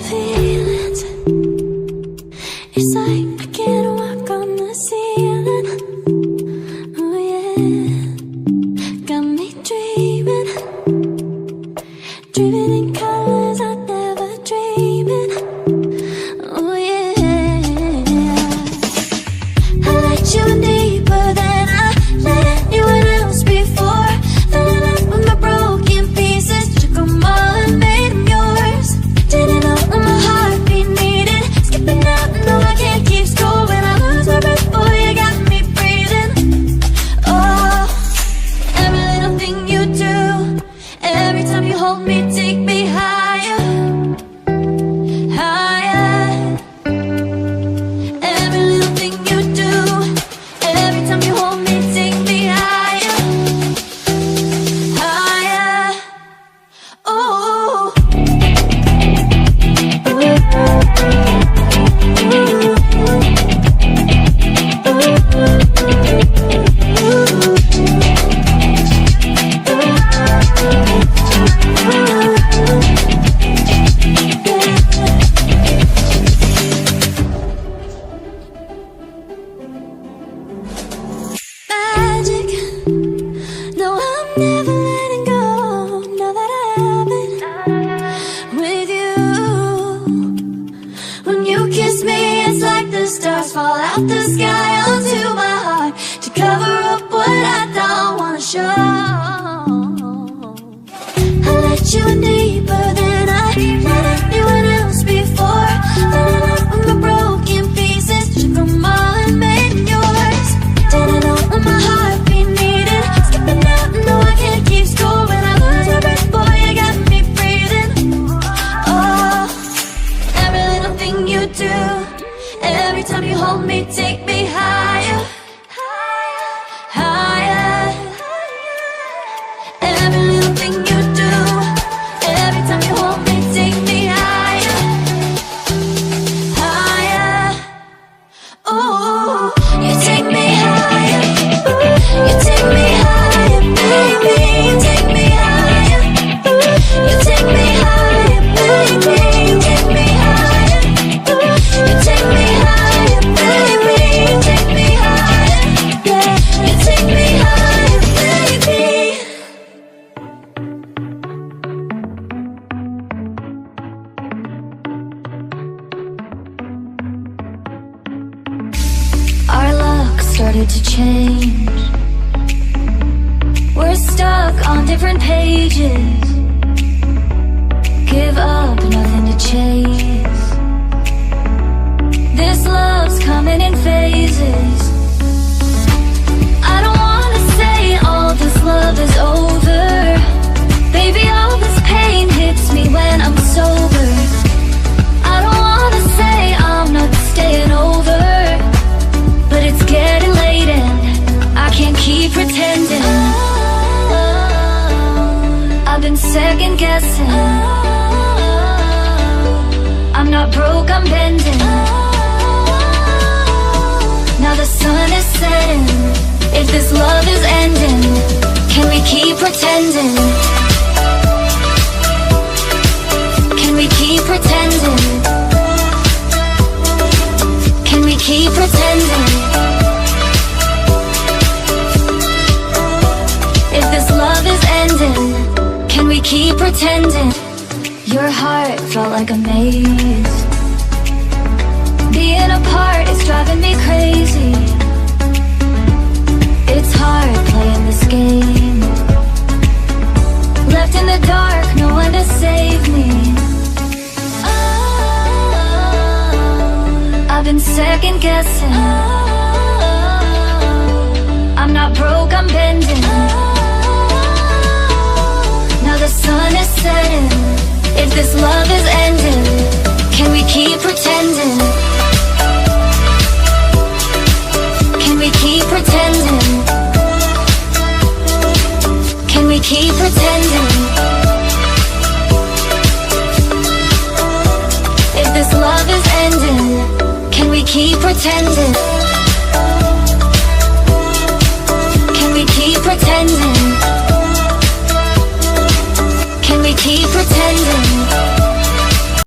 feelings. It's like I can't walk on the ceiling. Oh yeah, got me dreaming, dreaming in colors I never dreamed in. Oh yeah, I let you in deeper than I let anyone else before. Fell in love with my broken pieces, took them all and made them yours. Didn't know what my heartbeat needed, skipping out, no I can't keep score. When I lose my breath, boy, you got me breathing. Oh, every little thing you do, every time you hold me, take me higher, higher. Every little thing you do, every time you hold me, take me higher, higher. Oh, magic. No, I'm never letting go. Now that I have it with you. When you kiss me, it's like the stars fall out the sky onto my heart to cover up what I don't wanna show. I let you in deeper than I let anyone else before. Fell in love with my broken pieces, took them all and made them yours. Didn't know what my heartbeat needed, skipping out, no I can't keep score. When I lose my breath, boy, you got me breathing. Oh, every little thing you do, every time you hold me, take me higher, higher. Every little thing you do, every time you hold me, take me higher, higher. Oh, you take me higher, you take me higher, baby, you take me higher, you take me higher, baby, you take me higher, you take me higher, baby, you take me higher, yeah, you take me higher, baby. Our luck started to change. We're stuck on different pages. Give up, nothing to chase. This love's coming in phases. I don't wanna say all this love is over. Baby, all this pain hits me when I'm sober. I don't wanna say I'm not staying over, but it's getting late and I can't keep pretending. I've been second guessing. I'm not broke, I'm bending. Now the sun is setting. If this love is ending, can we keep pretending? Can we keep pretending? Can we keep pretending? If this love is ending, can we keep pretending? Your heart felt like a maze. Being apart is driving me crazy. It's hard playing this game. Left in the dark, no one to save me. I've been second guessing. I'm not broke, I'm bending. Now the sun is setting. If this love is ending, can we keep pretending? Can we keep pretending? Can we keep pretending? If this love is ending, can we keep pretending? Can we keep pretending? Can we keep pretending?